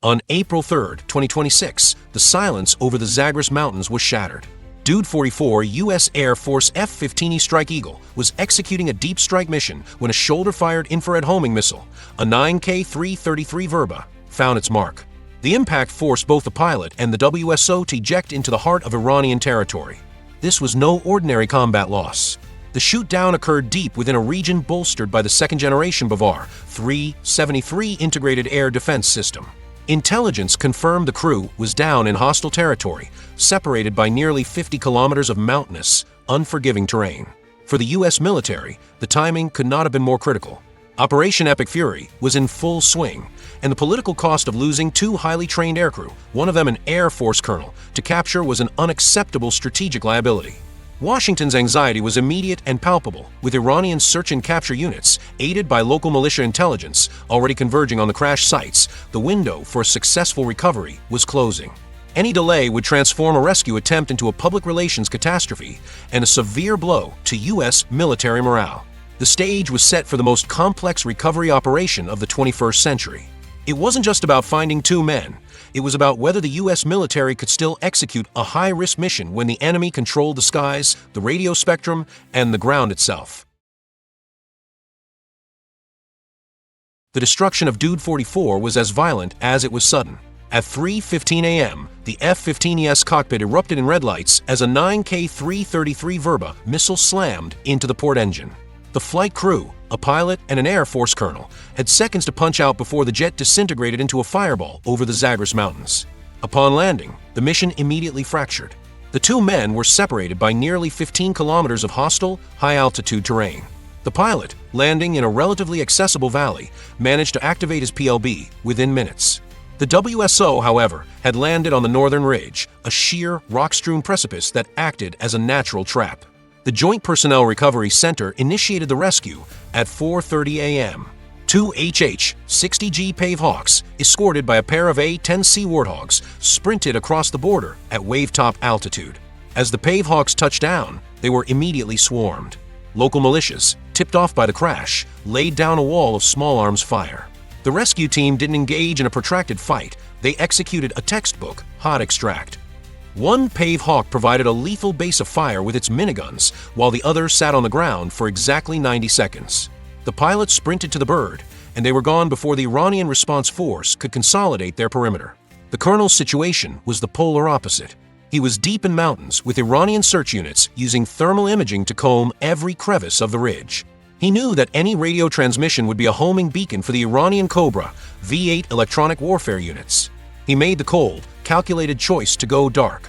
On April 3, 2026, the silence over the Zagros Mountains was shattered. Dude 44 US Air Force F-15E Strike Eagle was executing a deep strike mission when a shoulder-fired infrared homing missile, a 9K-333 Verba, found its mark. The impact forced both the pilot and the WSO to eject into the heart of Iranian territory. This was no ordinary combat loss. The shoot-down occurred deep within a region bolstered by the second-generation Bavar 373 integrated air defense system. Intelligence confirmed the crew was down in hostile territory, separated by nearly 50 kilometers of mountainous, unforgiving terrain. For the U.S. military, the timing could not have been more critical. Operation Epic Fury was in full swing, and the political cost of losing two highly trained aircrew, one of them an Air Force colonel, to capture was an unacceptable strategic liability. Washington's anxiety was immediate and palpable, with Iranian search and capture units, aided by local militia intelligence, already converging on the crash sites. The window for a successful recovery was closing. Any delay would transform a rescue attempt into a public relations catastrophe and a severe blow to U.S. military morale. The stage was set for the most complex recovery operation of the 21st century. It wasn't just about finding two men. It was about whether the U.S. military could still execute a high-risk mission when the enemy controlled the skies, the radio spectrum, and the ground itself. The destruction of Dude 44 was as violent as it was sudden. At 3:15 a.m., the F-15E's cockpit erupted in red lights as a 9K-333 Verba missile slammed into the port engine. The flight crew, a pilot and an Air Force colonel, had seconds to punch out before the jet disintegrated into a fireball over the Zagros Mountains. Upon landing, the mission immediately fractured. The two men were separated by nearly 15 kilometers of hostile, high-altitude terrain. The pilot, landing in a relatively accessible valley, managed to activate his PLB within minutes. The WSO, however, had landed on the northern ridge, a sheer, rock-strewn precipice that acted as a natural trap. The Joint Personnel Recovery Center initiated the rescue at 4:30 a.m. Two HH-60G Pave Hawks, escorted by a pair of A-10C Warthogs, sprinted across the border at wave-top altitude. As the Pave Hawks touched down, they were immediately swarmed. Local militias, tipped off by the crash, laid down a wall of small arms fire. The rescue team didn't engage in a protracted fight. They executed a textbook hot extract. One Pave Hawk provided a lethal base of fire with its miniguns, while the other sat on the ground for exactly 90 seconds. The pilots sprinted to the bird, and they were gone before the Iranian response force could consolidate their perimeter. The colonel's situation was the polar opposite. He was deep in mountains with Iranian search units using thermal imaging to comb every crevice of the ridge. He knew that any radio transmission would be a homing beacon for the Iranian Cobra V-8 electronic warfare units. He made the cold, calculated choice to go dark.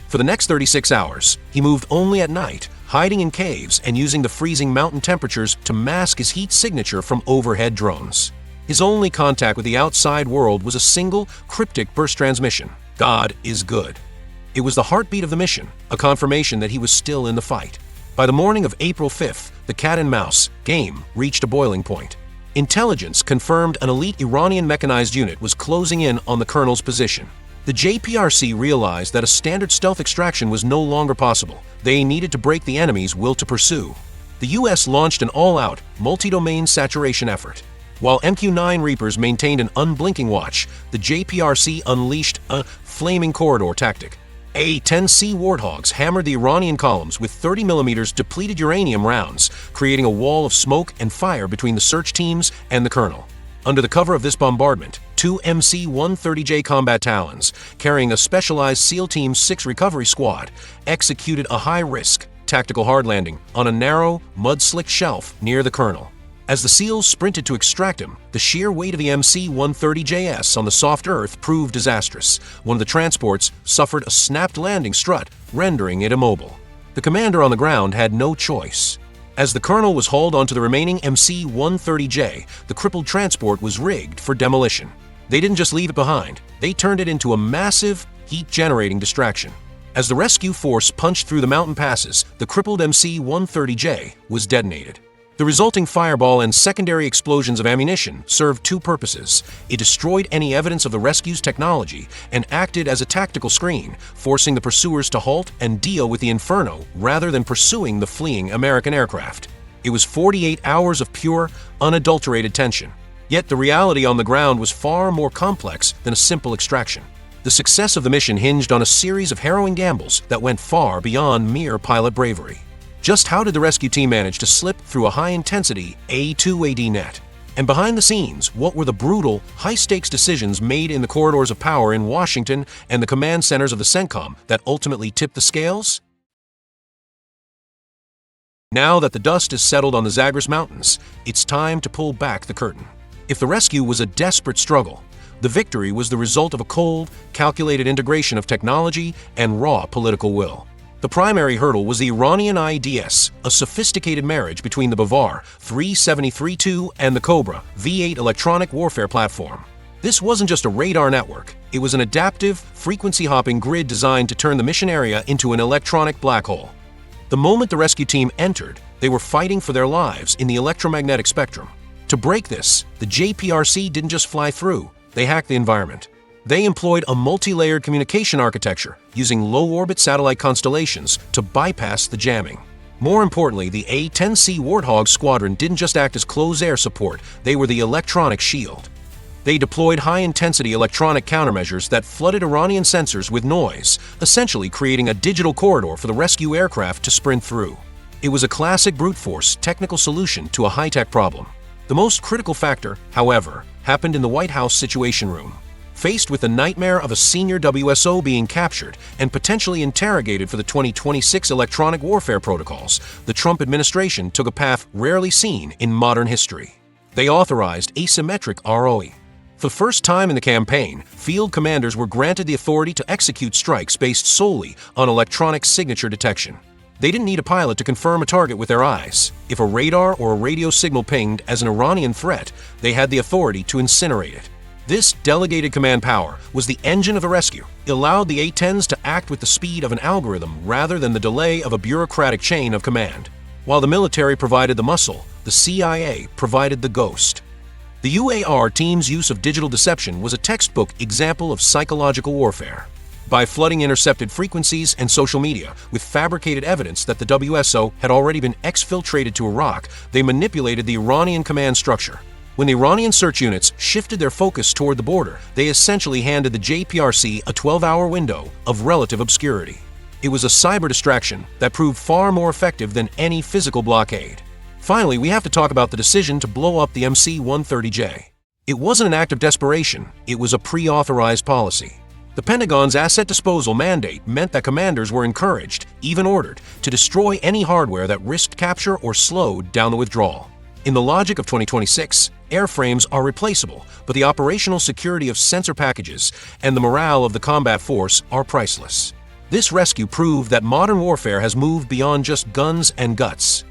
For the next 36 hours, he moved only at night, hiding in caves and using the freezing mountain temperatures to mask his heat signature from overhead drones. His only contact with the outside world was a single, cryptic burst transmission: "God is good." It was the heartbeat of the mission, a confirmation that he was still in the fight. By the morning of April 5th, the cat-and-mouse game reached a boiling point. Intelligence confirmed an elite Iranian mechanized unit was closing in on the colonel's position. The JPRC realized that a standard stealth extraction was no longer possible. They needed to break the enemy's will to pursue. The U.S. launched an all-out, multi-domain saturation effort. While MQ-9 Reapers maintained an unblinking watch, the JPRC unleashed a flaming corridor tactic. A-10C Warthogs hammered the Iranian columns with 30mm depleted uranium rounds, creating a wall of smoke and fire between the search teams and the colonel. Under the cover of this bombardment, two MC-130J combat Talons, carrying a specialized SEAL Team 6 recovery squad, executed a high-risk, tactical hard landing on a narrow, mud-slicked shelf near the colonel. As the SEALs sprinted to extract him, the sheer weight of the MC-130JS on the soft earth proved disastrous. One of the transports suffered a snapped landing strut, rendering it immobile. The commander on the ground had no choice. As the colonel was hauled onto the remaining MC-130J, the crippled transport was rigged for demolition. They didn't just leave it behind, they turned it into a massive, heat-generating distraction. As the rescue force punched through the mountain passes, the crippled MC-130J was detonated. The resulting fireball and secondary explosions of ammunition served two purposes. It destroyed any evidence of the rescue's technology and acted as a tactical screen, forcing the pursuers to halt and deal with the inferno rather than pursuing the fleeing American aircraft. It was 48 hours of pure, unadulterated tension. Yet the reality on the ground was far more complex than a simple extraction. The success of the mission hinged on a series of harrowing gambles that went far beyond mere pilot bravery. Just how did the rescue team manage to slip through a high-intensity A2AD net? And behind the scenes, what were the brutal, high-stakes decisions made in the corridors of power in Washington and the command centers of the CENTCOM that ultimately tipped the scales? Now that the dust is settled on the Zagros Mountains, it's time to pull back the curtain. If the rescue was a desperate struggle, the victory was the result of a cold, calculated integration of technology and raw political will. The primary hurdle was the Iranian IDS, a sophisticated marriage between the Bavar 373-2 and the Cobra V8 electronic warfare platform. This wasn't just a radar network, it was an adaptive, frequency-hopping grid designed to turn the mission area into an electronic black hole. The moment the rescue team entered, they were fighting for their lives in the electromagnetic spectrum. To break this, the JPRC didn't just fly through, they hacked the environment. They employed a multi-layered communication architecture using low-orbit satellite constellations to bypass the jamming. More importantly, the A-10C Warthogs squadron didn't just act as close-air support, they were the electronic shield. They deployed high-intensity electronic countermeasures that flooded Iranian sensors with noise, essentially creating a digital corridor for the rescue aircraft to sprint through. It was a classic brute force technical solution to a high-tech problem. The most critical factor, however, happened in the White House Situation Room. Faced with the nightmare of a senior WSO being captured and potentially interrogated for the 2026 electronic warfare protocols, the Trump administration took a path rarely seen in modern history. They authorized asymmetric ROE. For the first time in the campaign, field commanders were granted the authority to execute strikes based solely on electronic signature detection. They didn't need a pilot to confirm a target with their eyes. If a radar or a radio signal pinged as an Iranian threat, they had the authority to incinerate it. This delegated command power was the engine of the rescue. It allowed the A-10s to act with the speed of an algorithm rather than the delay of a bureaucratic chain of command. While the military provided the muscle, the CIA provided the ghost. The UAR team's use of digital deception was a textbook example of psychological warfare. By flooding intercepted frequencies and social media with fabricated evidence that the WSO had already been exfiltrated to Iraq, they manipulated the Iranian command structure. When the Iranian search units shifted their focus toward the border, they essentially handed the JPRC a 12-hour window of relative obscurity. It was a cyber distraction that proved far more effective than any physical blockade. Finally, we have to talk about the decision to blow up the MC-130J. It wasn't an act of desperation, it was a pre-authorized policy. The Pentagon's asset disposal mandate meant that commanders were encouraged, even ordered, to destroy any hardware that risked capture or slowed down the withdrawal. In the logic of 2026, airframes are replaceable, but the operational security of sensor packages and the morale of the combat force are priceless. This rescue proved that modern warfare has moved beyond just guns and guts.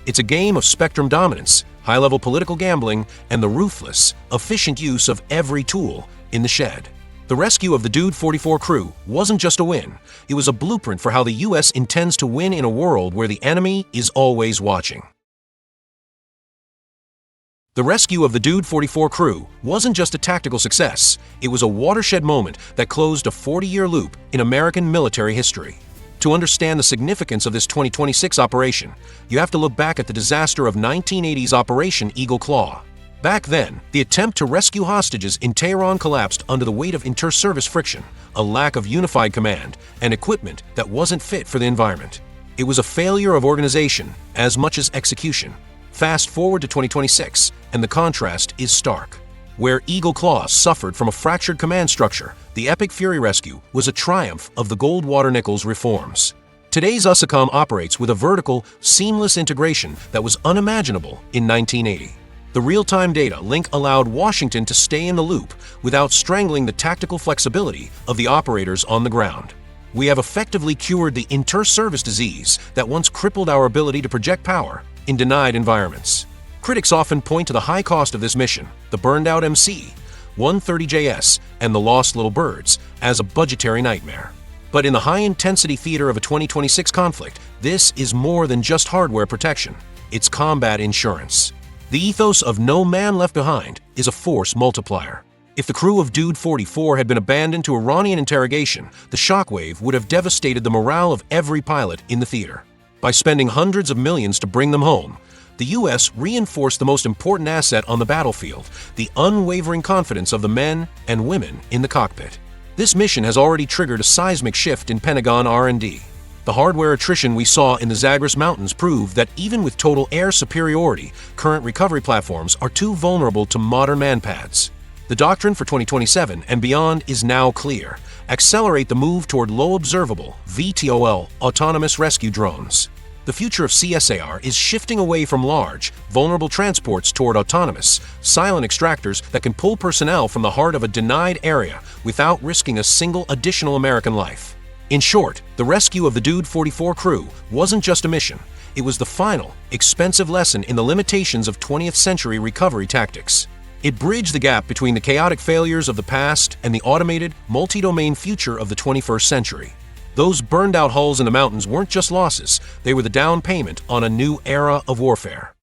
It's a game of spectrum dominance, high-level political gambling, and the ruthless, efficient use of every tool in the shed. The rescue of the Dude 44 crew wasn't just a win, it was a blueprint for how the US intends to win in a world where the enemy is always watching. The rescue of the Dude 44 crew wasn't just a tactical success, it was a watershed moment that closed a 40-year loop in American military history. To understand the significance of this 2026 operation, you have to look back at the disaster of 1980's Operation Eagle Claw. Back then, the attempt to rescue hostages in Tehran collapsed under the weight of inter-service friction, a lack of unified command, and equipment that wasn't fit for the environment. It was a failure of organization as much as execution. Fast forward to 2026, and the contrast is stark. Where Eagle Claw suffered from a fractured command structure, the Epic Fury rescue was a triumph of the Goldwater-Nichols reforms. Today's USACOM operates with a vertical, seamless integration that was unimaginable in 1980. The real-time data link allowed Washington to stay in the loop without strangling the tactical flexibility of the operators on the ground. We have effectively cured the inter-service disease that once crippled our ability to project power in denied environments. Critics often point to the high cost of this mission, the burned-out MC-130JS, and the lost little birds, as a budgetary nightmare. But in the high-intensity theater of a 2026 conflict, this is more than just hardware protection. It's combat insurance. The ethos of no man left behind is a force multiplier. If the crew of Dude 44 had been abandoned to Iranian interrogation, the shockwave would have devastated the morale of every pilot in the theater. By spending hundreds of millions to bring them home, the U.S. reinforced the most important asset on the battlefield, the unwavering confidence of the men and women in the cockpit. This mission has already triggered a seismic shift in Pentagon R&D. The hardware attrition we saw in the Zagros Mountains proved that even with total air superiority, current recovery platforms are too vulnerable to modern MANPADS. The doctrine for 2027 and beyond is now clear. Accelerate the move toward low observable, VTOL, autonomous rescue drones. The future of CSAR is shifting away from large, vulnerable transports toward autonomous, silent extractors that can pull personnel from the heart of a denied area without risking a single additional American life. In short, the rescue of the Dude 44 crew wasn't just a mission. It was the final, expensive lesson in the limitations of 20th century recovery tactics. It bridged the gap between the chaotic failures of the past and the automated, multi-domain future of the 21st century. Those burned-out hulls in the mountains weren't just losses, they were the down payment on a new era of warfare.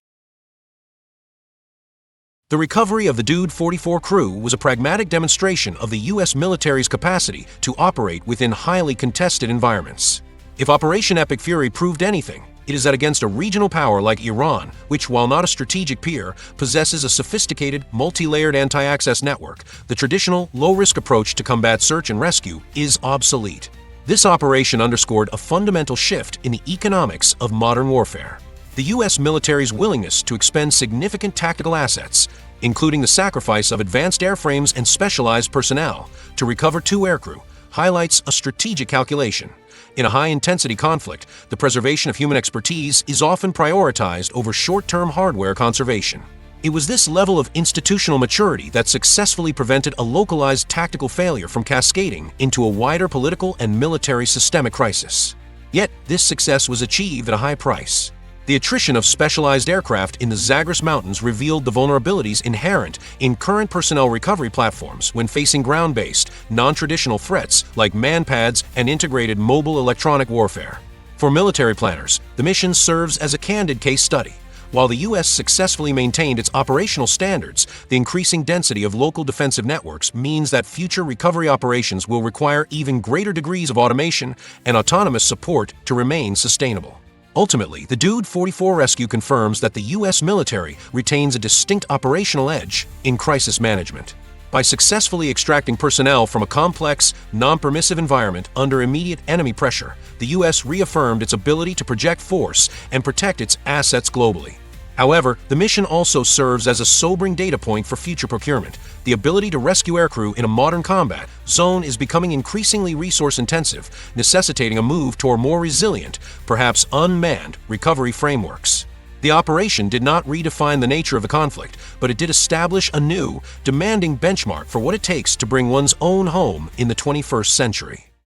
The recovery of the Dude 44 crew was a pragmatic demonstration of the U.S. military's capacity to operate within highly contested environments. If Operation Epic Fury proved anything, it is that against a regional power like Iran, which, while not a strategic peer, possesses a sophisticated, multi-layered anti-access network, the traditional, low-risk approach to combat search and rescue is obsolete. This operation underscored a fundamental shift in the economics of modern warfare. The U.S. military's willingness to expend significant tactical assets, including the sacrifice of advanced airframes and specialized personnel, to recover two aircrew, highlights a strategic calculation. In a high-intensity conflict, the preservation of human expertise is often prioritized over short-term hardware conservation. It was this level of institutional maturity that successfully prevented a localized tactical failure from cascading into a wider political and military systemic crisis. Yet, this success was achieved at a high price. The attrition of specialized aircraft in the Zagros Mountains revealed the vulnerabilities inherent in current personnel recovery platforms when facing ground-based, non-traditional threats like MANPADS and integrated mobile electronic warfare. For military planners, the mission serves as a candid case study. While the U.S. successfully maintained its operational standards, the increasing density of local defensive networks means that future recovery operations will require even greater degrees of automation and autonomous support to remain sustainable. Ultimately, the Dude 44 rescue confirms that the U.S. military retains a distinct operational edge in crisis management. By successfully extracting personnel from a complex, non-permissive environment under immediate enemy pressure, the U.S. reaffirmed its ability to project force and protect its assets globally. However, the mission also serves as a sobering data point for future procurement. The ability to rescue aircrew in a modern combat zone is becoming increasingly resource-intensive, necessitating a move toward more resilient, perhaps unmanned, recovery frameworks. The operation did not redefine the nature of the conflict, but it did establish a new, demanding benchmark for what it takes to bring one's own home in the 21st century.